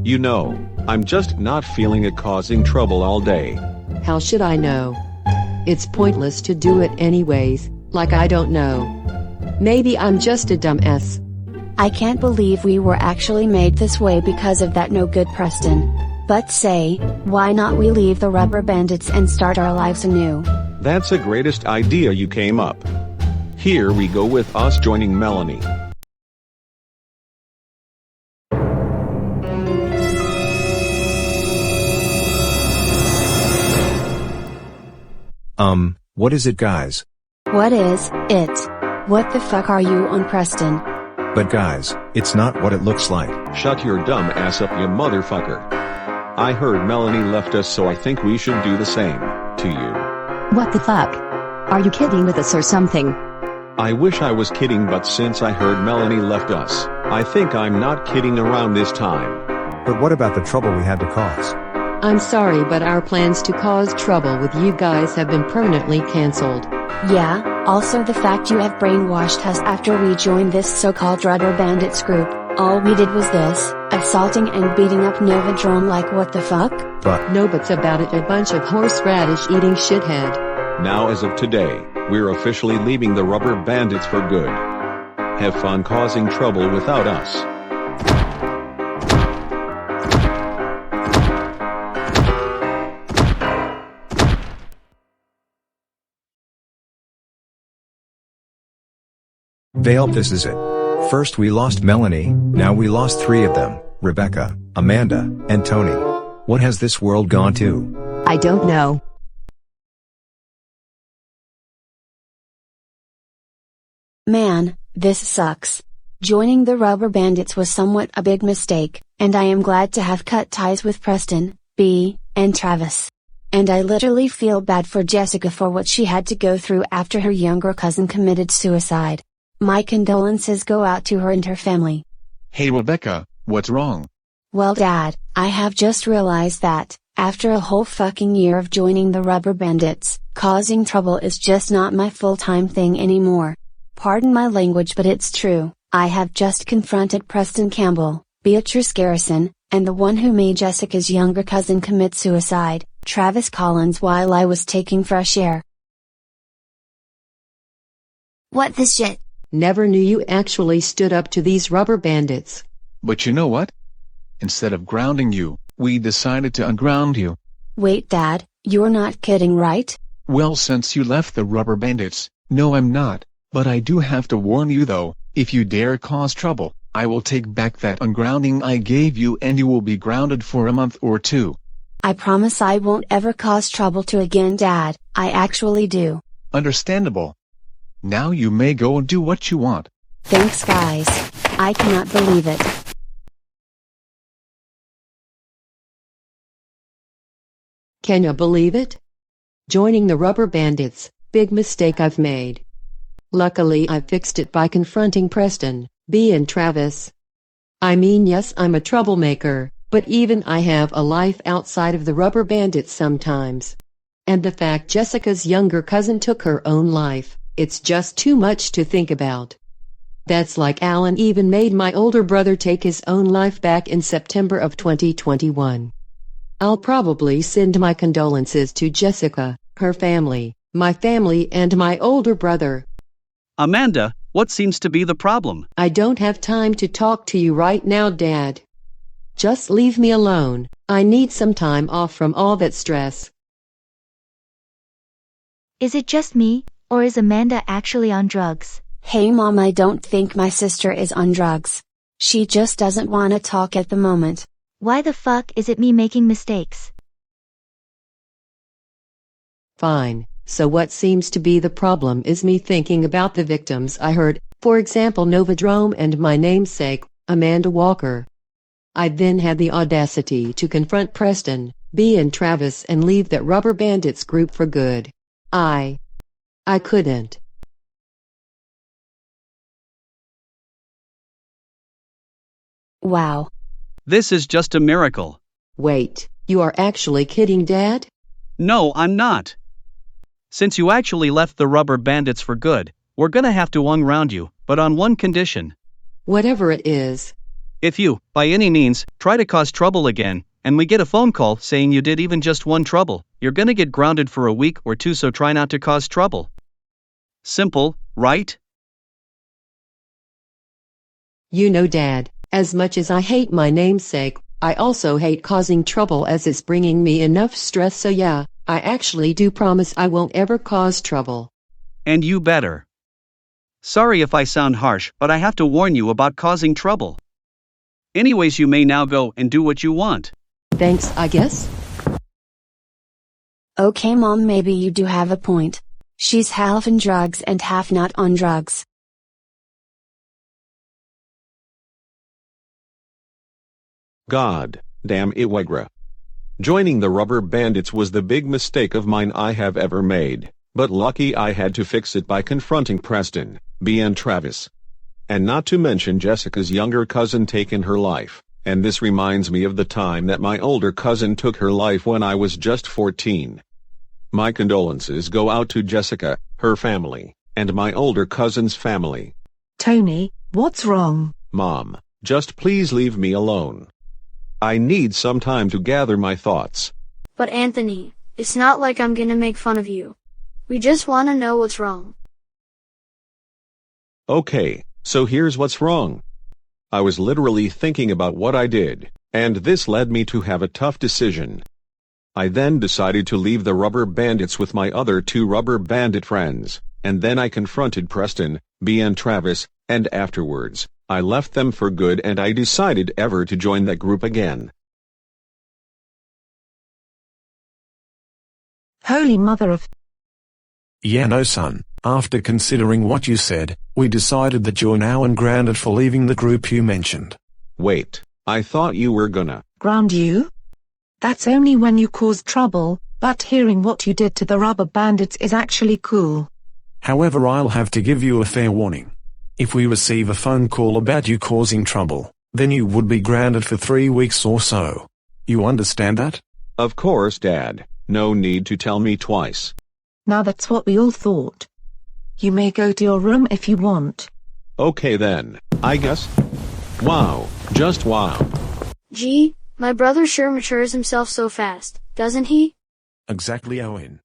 You know, I'm just not feeling it causing trouble all day. How should I know? It's pointless to do it anyways, like I don't know. Maybe I'm just a dumbass. I can't believe we were actually made this way because of that no good Preston. But say, why not we leave the Rubber Bandits and start our lives anew? That's the greatest idea you came up. Here we go with us joining Melanie. What is it, guys? What is it? What the fuck are you on, Preston? But guys, it's not what it looks like. Shut your dumb ass up, you motherfucker. I heard Melanie left us, so I think we should do the same to you. What the fuck? Are you kidding with us or something? I wish I was kidding, but since I heard Melanie left us, I think I'm not kidding around this time. But what about the trouble we had to cause? I'm sorry, but our plans to cause trouble with you guys have been permanently cancelled. Yeah, also the fact you have brainwashed us after we joined this so-called Rubber Bandits group. All we did was this, assaulting and beating up Novodrome, like what the fuck? But No buts about it, a bunch of horseradish eating shithead. Now as of today, we're officially leaving the Rubber Bandits for good. Have fun causing trouble without us. Vale, this is it. First we lost Melanie, now we lost 3 of them, Rebecca, Amanda, and Tony. What has this world gone to? I don't know. Man, this sucks. Joining the Rubber Bandits was somewhat a big mistake, and I am glad to have cut ties with Preston, Bea, and Travis. And I literally feel bad for Jessica for what she had to go through after her younger cousin committed suicide. My condolences go out to her and her family. Hey Rebecca, what's wrong? Well, Dad, I have just realized that, after a whole fucking year of joining the Rubber Bandits, causing trouble is just not my full-time thing anymore. Pardon my language, but it's true. I have just confronted Preston Campbell, Bea Garrison, and the one who made Jessica's younger cousin commit suicide, Travis Collins, while I was taking fresh air. What the shit? Never knew you actually stood up to these Rubber Bandits. But you know what? Instead of grounding you, we decided to unground you. Wait, Dad, you're not kidding, right? Well, since you left the Rubber Bandits, no, I'm not. But I do have to warn you though, if you dare cause trouble, I will take back that ungrounding I gave you and you will be grounded for a month or 2. I promise I won't ever cause trouble to again, Dad. I actually do. Understandable. Now you may go and do what you want. Thanks, guys. I cannot believe it. Can you believe it? Joining the Rubber Bandits, big mistake I've made. Luckily I fixed it by confronting Preston, Bea and Travis. I mean, yes, I'm a troublemaker, but even I have a life outside of the Rubber Bandits sometimes. And the fact Jessica's younger cousin took her own life, it's just too much to think about. That's like Alan even made my older brother take his own life back in September of 2021. I'll probably send my condolences to Jessica, her family, my family, and my older brother. Amanda, what seems to be the problem? I don't have time to talk to you right now, Dad. Just leave me alone. I need some time off from all that stress. Is it just me, or is Amanda actually on drugs? Hey Mom, I don't think my sister is on drugs. She just doesn't want to talk at the moment. Why the fuck is it me making mistakes? Fine, so what seems to be the problem is me thinking about the victims I hurt, for example Novodrome and my namesake, Amanda Walker. I then had the audacity to confront Preston, Bea and Travis and leave that Rubber Bandits group for good. I couldn't. Wow. This is just a miracle. Wait, you are actually kidding, Dad? No, I'm not. Since you actually left the Rubber Bandits for good, we're gonna have to unground you, but on one condition. Whatever it is. If you, by any means, try to cause trouble again, and we get a phone call saying you did even just one trouble, you're gonna get grounded for a week or two, so try not to cause trouble. Simple, right? You know, Dad, as much as I hate my namesake, I also hate causing trouble as it's bringing me enough stress, so yeah, I actually do promise I won't ever cause trouble. And you better. Sorry if I sound harsh, but I have to warn you about causing trouble. Anyways, you may now go and do what you want. Thanks, I guess. Okay, Mom, maybe you do have a point. She's half on drugs and half not on drugs. God damn it, Wegra. Joining the Rubber Bandits was the big mistake of mine I have ever made, but lucky I had to fix it by confronting Preston, Bea and Travis. And not to mention Jessica's younger cousin taking her life, and this reminds me of the time that my older cousin took her life when I was just 14. My condolences go out to Jessica, her family, and my older cousin's family. Tony, what's wrong? Mom, just please leave me alone. I need some time to gather my thoughts. But Anthony, it's not like I'm gonna make fun of you. We just wanna know what's wrong. Okay, so here's what's wrong. I was literally thinking about what I did, and this led me to have a tough decision. I then decided to leave the Rubber Bandits with my other two Rubber Bandit friends, and then I confronted Preston, Bea and Travis, and afterwards, I left them for good and I decided ever to join that group again. Holy mother of... Yeah, no, son. After considering what you said, we decided that you're now ungrounded for leaving the group you mentioned. Wait, I thought you were gonna Ground you? That's only when you cause trouble, but hearing what you did to the Rubber Bandits is actually cool. However, I'll have to give you a fair warning. If we receive a phone call about you causing trouble, then you would be grounded for 3 weeks or so. You understand that? Of course, Dad. No need to tell me twice. Now that's what we all thought. You may go to your room if you want. Okay then, I guess. Wow, just wow. Gee, my brother sure matures himself so fast, doesn't he? Exactly, Owen.